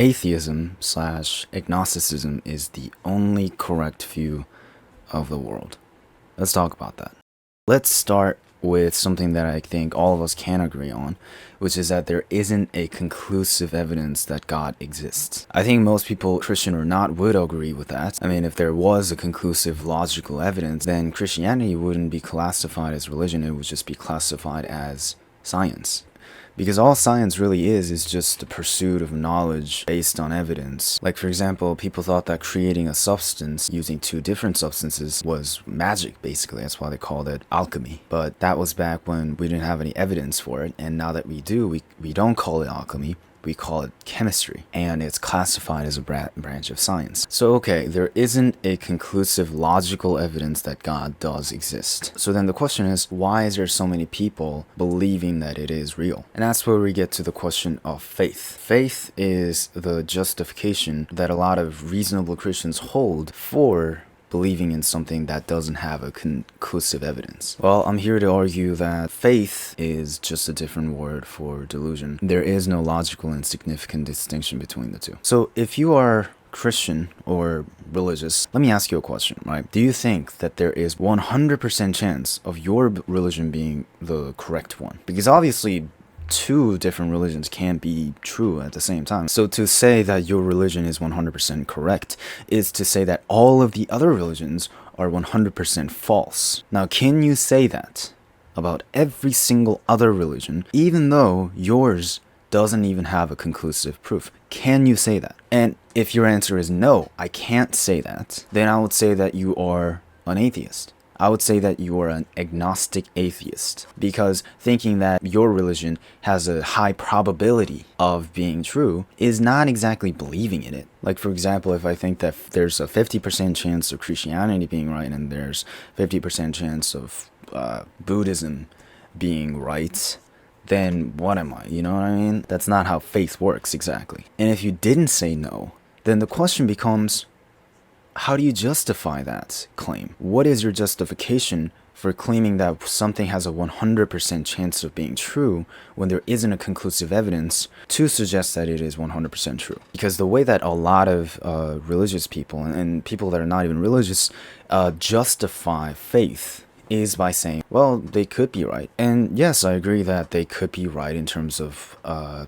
Atheism slash agnosticism is the only correct view of the world. Let's talk about that. Let's start with something that I think all of us can agree on, which is that there isn't a conclusive evidence that God exists. I think most people, Christian or not, would agree with that. I mean, if there was a conclusive logical evidence, then Christianity wouldn't be classified as religion, it would just be classified as science. Because all science really is just the pursuit of knowledge based on evidence. Like, for example, people thought that creating a substance using two different substances was magic, basically. That's why they called it alchemy. But that was back when we didn't have any evidence for it. And now that we do, we don't call it alchemy. We call it chemistry, and it's classified as a branch of science. So okay, there isn't a conclusive logical evidence that God does exist. So then the question is, why is there so many people believing that it is real? And that's where we get to the question of faith. Faith is the justification that a lot of reasonable Christians hold for believing in something that doesn't have a conclusive evidence. Well, I'm here to argue that faith is just a different word for delusion. There is no logical and significant distinction between the two. So if you are Christian or religious, let me ask you a question, right? Do you think that there is 100% chance of your religion being the correct one? Because obviously two different religions can't be true at the same time. So to say that your religion is 100% correct is to say that all of the other religions are 100% false. Now, can you say that about every single other religion, even though yours doesn't even have a conclusive proof? Can you say that? And if your answer is no, I can't say that, then I would say that you are an atheist. I would say that you are an agnostic atheist, because thinking that your religion has a high probability of being true is not exactly believing in it. Like, for example, if I think that there's a 50% chance of Christianity being right and there's 50% chance of Buddhism being right, then what am I? You know what I mean? That's not how faith works exactly. And if you didn't say no, then the question becomes, how do you justify that claim? What is your justification for claiming that something has a 100% chance of being true when there isn't a conclusive evidence to suggest that it is 100% true? Because the way that a lot of religious people and people that are not even religious justify faith is by saying, well, they could be right. And yes, I agree that they could be right in terms of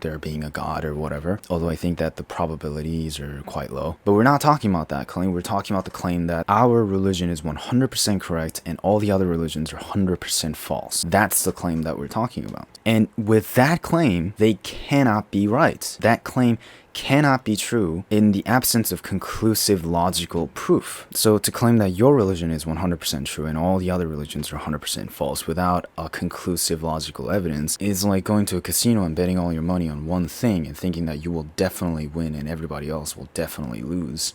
there being a God or whatever, although I think that the probabilities are quite low. But we're not talking about that claim. We're talking about the claim that our religion is 100% correct and all the other religions are 100% false. That's the claim that we're talking about. And with that claim, they cannot be right. That claim cannot be true in the absence of conclusive logical proof. So to claim that your religion is 100% true and all the other religions are 100% false without a conclusive logical evidence is like going to a casino and betting all your money on one thing and thinking that you will definitely win and everybody else will definitely lose.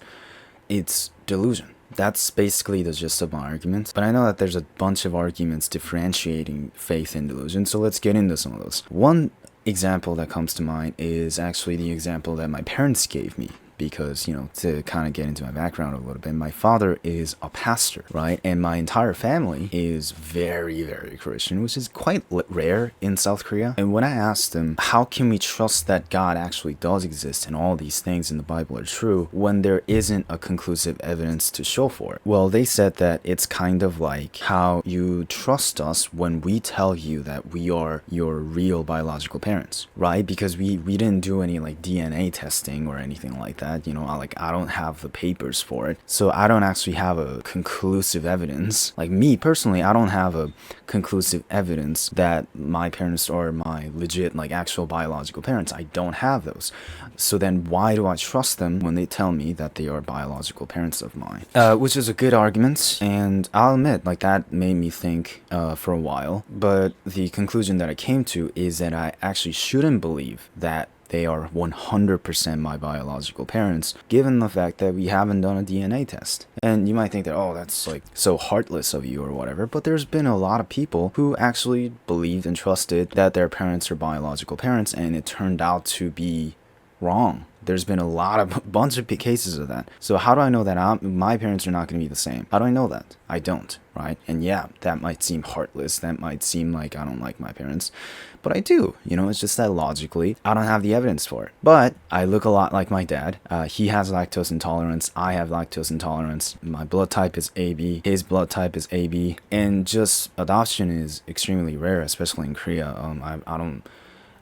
It's delusion. That's basically the gist of my argument. But I know that there's a bunch of arguments differentiating faith and delusion, so let's get into some of those. One example that comes to mind is actually the example that my parents gave me, because, you know, to kind of get into my background a little bit, my father is a pastor, right? And my entire family is very, very Christian, which is quite rare in South Korea. And when I asked them, how can we trust that God actually does exist and all these things in the Bible are true when there isn't a conclusive evidence to show for it? Well, they said that it's kind of like how you trust us when we tell you that we are your real biological parents, right? Because we didn't do any like DNA testing or anything like that. You know, I don't have the papers for it, so I don't actually have a conclusive evidence. Like me personally, I don't have a conclusive evidence that my parents are my legit, like, actual biological parents. I don't have those. So then why do I trust them when they tell me that they are biological parents of mine? Which is a good argument, and I'll admit, like, that made me think for a while, but the conclusion that I came to is that I actually shouldn't believe that they are 100% my biological parents, given the fact that we haven't done a DNA test. And you might think that, oh, that's like so heartless of you or whatever, but there's been a lot of people who actually believed and trusted that their parents are biological parents, and it turned out to be wrong. There's been a bunch of cases of that. So how do I know that my parents are not going to be the same? How do I know that? I don't, right? And yeah, that might seem heartless. That might seem like I don't like my parents. But I do. It's just that logically, I don't have the evidence for it. But I look a lot like my dad. He has lactose intolerance. I have lactose intolerance. My blood type is AB. His blood type is AB. And just adoption is extremely rare, especially in Korea.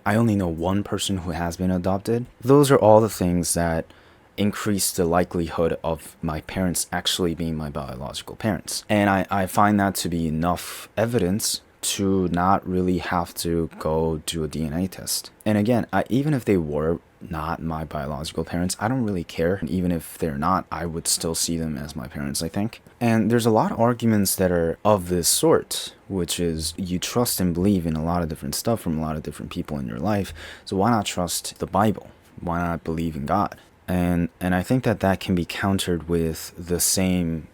I only know one person who has been adopted. Those are all the things that increase the likelihood of my parents actually being my biological parents. And I find that to be enough evidence to not really have to go do a DNA test. And again, even if they were not my biological parents, I don't really care. And even if they're not, I would still see them as my parents, I think. And there's a lot of arguments that are of this sort, which is you trust and believe in a lot of different stuff from a lot of different people in your life. So why not trust the Bible? Why not believe in God? And I think that can be countered with the same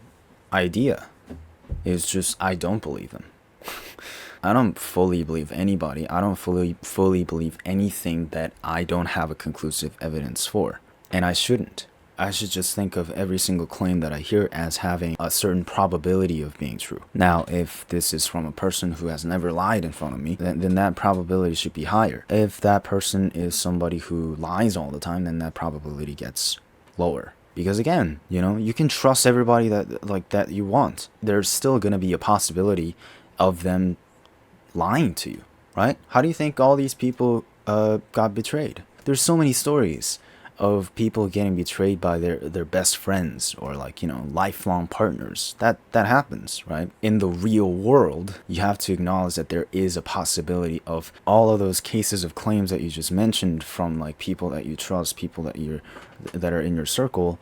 idea. It's just I don't believe them. I don't fully believe anybody. I don't fully believe anything that I don't have a conclusive evidence for. And I shouldn't. I should just think of every single claim that I hear as having a certain probability of being true. Now, if this is from a person who has never lied in front of me, then that probability should be higher. If that person is somebody who lies all the time, then that probability gets lower. Because again, you can trust everybody that you want. There's still going to be a possibility of them lying to you, right? How do you think all these people got betrayed? There's so many stories of people getting betrayed by their best friends or lifelong partners. That happens, right? In the real world, you have to acknowledge that there is a possibility of all of those cases of claims that you just mentioned from people that you trust, people that are in your circle,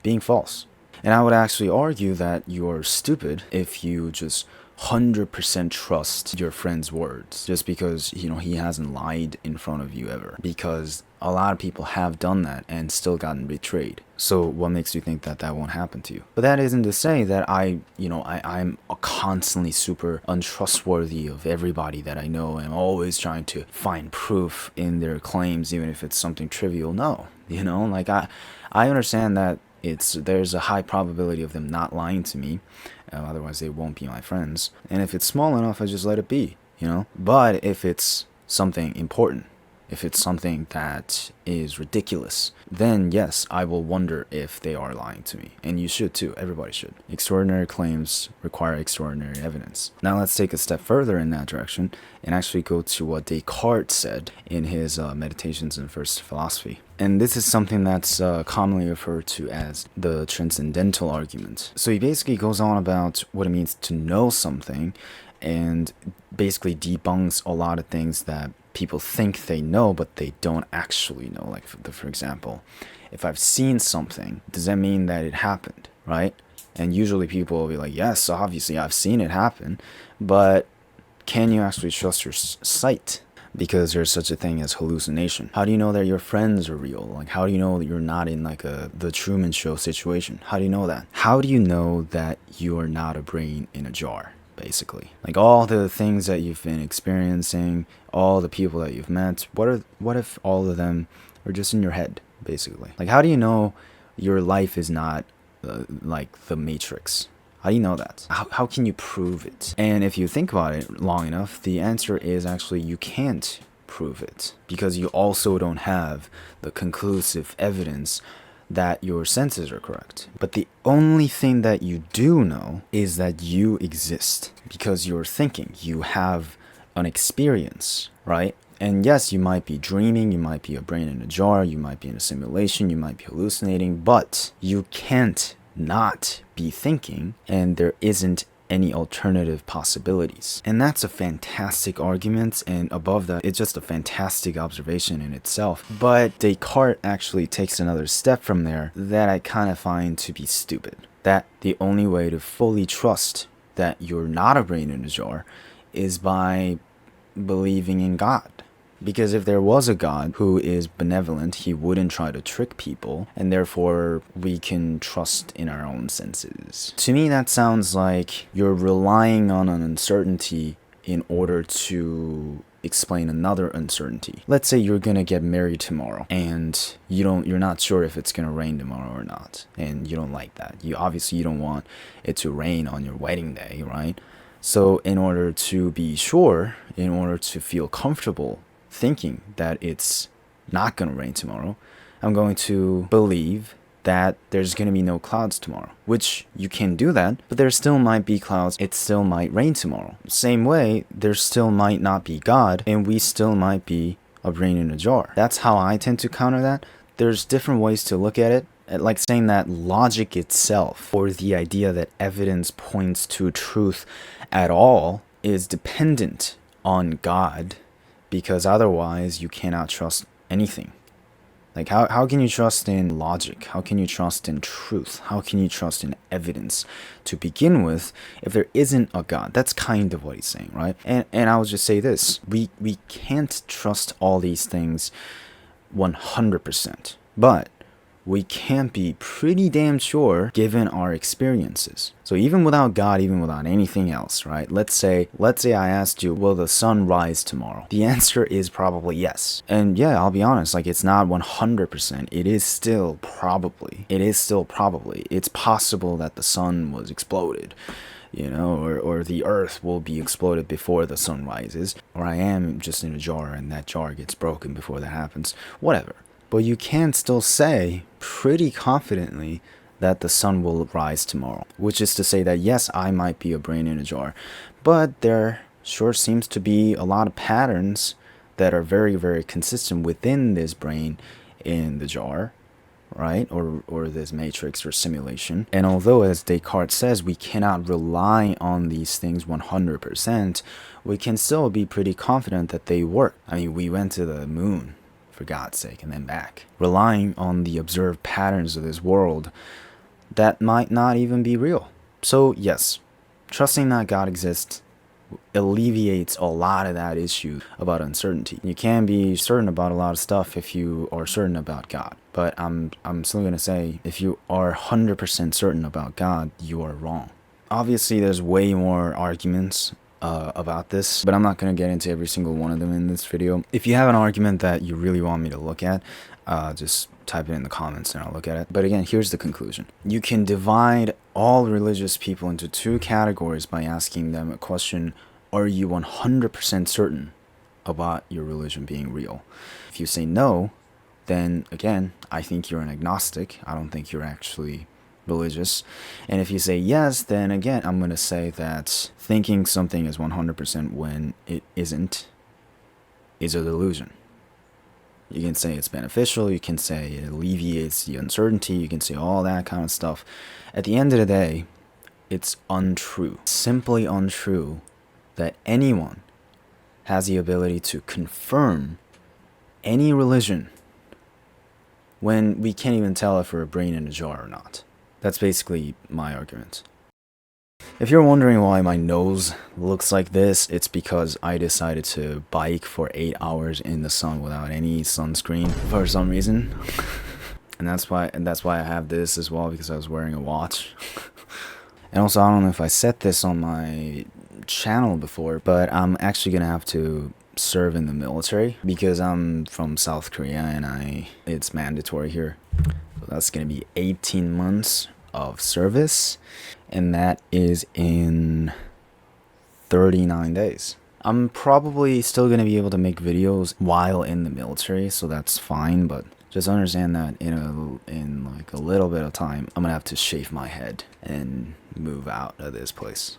being false. And I would actually argue that you're stupid if you just 100% trust your friend's words just because he hasn't lied in front of you ever, because a lot of people have done that and still gotten betrayed. So what makes you think that won't happen to you? But that isn't to say that I'm constantly super untrustworthy of everybody that I know and always trying to find proof in their claims even if it's something trivial. No, I understand that there's a high probability of them not lying to me. Otherwise they won't be my friends. And if it's small enough, I just let it be, But if it's something important, if it's something that is ridiculous, then yes, I will wonder if they are lying to me. And you should too. Everybody should. Extraordinary claims require extraordinary evidence. Now let's take a step further in that direction and actually go to what Descartes said in his Meditations in First Philosophy. And this is something that's commonly referred to as the transcendental argument. So he basically goes on about what it means to know something and basically debunks a lot of things that people think they know, but they don't actually know. Like, for example, if I've seen something, does that mean that it happened, right? And usually people will be like, yes, obviously I've seen it happen, but can you actually trust your sight? Because there's such a thing as hallucination. How do you know that your friends are real? How do you know that you're not in the Truman Show situation? How do you know that? How do you know that you are not a brain in a jar? Basically, all the things that you've been experiencing, all the people that you've met, what if all of them are just in your head, basically? How do you know your life is not like the Matrix? How do you know that? How can you prove it? And if you think about it long enough, the answer is actually you can't prove it, because you also don't have the conclusive evidence that your senses are correct. But the only thing that you do know is that you exist because you're thinking. You have an experience, right? And yes, you might be dreaming, you might be a brain in a jar, you might be in a simulation, you might be hallucinating, but you can't not be thinking, and there isn't any alternative possibilities. And that's a fantastic argument, and above that, it's just a fantastic observation in itself. But Descartes actually takes another step from there that I kind of find to be stupid. That the only way to fully trust that you're not a brain in a jar is by believing in God. Because if there was a God who is benevolent, he wouldn't try to trick people, and therefore we can trust in our own senses. To me, that sounds like you're relying on an uncertainty in order to explain another uncertainty. Let's say you're gonna get married tomorrow and you're not sure if it's gonna rain tomorrow or not, and you don't like that. You obviously don't want it to rain on your wedding day, right? So in order to be sure, in order to feel comfortable thinking that it's not gonna rain tomorrow, I'm going to believe that there's going to be no clouds tomorrow, which you can do that, but there still might be clouds. It still might rain tomorrow. Same way, there still might not be God, and we still might be a brain in a jar. That's how I tend to counter that. There's different ways to look at it, like saying that logic itself, or the idea that evidence points to truth at all, is dependent on God, because otherwise you cannot trust anything. Like, how can you trust in logic? How can you trust in truth? How can you trust in evidence to begin with if there isn't a God? That's kind of what he's saying, right? And I will just say this. We can't trust all these things 100%. But we can be pretty damn sure given our experiences. So even without God, even without anything else, right? Let's say I asked you, will the sun rise tomorrow? The answer is probably yes. And yeah, I'll be honest, like, it's not 100%. It is still probably. It's possible that the sun was exploded, you know, or the earth will be exploded before the sun rises, or I am just in a jar and that jar gets broken before that happens, whatever. But you can still say pretty confidently that the sun will rise tomorrow, which is to say that yes, I might be a brain in a jar, but there sure seems to be a lot of patterns that are very, very consistent within this brain in the jar, right? Or this matrix or simulation. And although, as Descartes says, we cannot rely on these things 100%, we can still be pretty confident that they work. I mean, we went to the moon, for God's sake, and then back. Relying on the observed patterns of this world that might not even be real. So yes, trusting that God exists alleviates a lot of that issue about uncertainty. You can be certain about a lot of stuff if you are certain about God. But I'm still going to say, if you are 100% certain about God, you are wrong. Obviously, there's way more arguments about this, but I'm not going to get into every single one of them in this video. If you have an argument that you really want me to look at, just type it in the comments and I'll look at it. But again, here's the conclusion. You can divide all religious people into two categories by asking them a question: are you 100% certain about your religion being real? If you say no, then again, I think you're an agnostic. I don't think you're actually religious. And if you say yes, then again, I'm going to say that thinking something is 100% when it isn't is a delusion. You can say it's beneficial, you can say it alleviates the uncertainty, you can say all that kind of stuff. At the end of the day, it's untrue. Simply untrue that anyone has the ability to confirm any religion when we can't even tell if we're a brain in a jar or not. That's basically my argument. If you're wondering why my nose looks like this, it's because I decided to bike for 8 hours in the sun without any sunscreen for some reason. and that's why I have this as well, because I was wearing a watch. And also, I don't know if I said this on my channel before, but I'm actually gonna have to serve in the military because I'm from South Korea and it's mandatory here. So that's gonna be 18 months of service, and that is in 39 days. I'm probably still gonna be able to make videos while in the military, so that's fine, but just understand that in like a little bit of time, I'm gonna have to shave my head and move out of this place.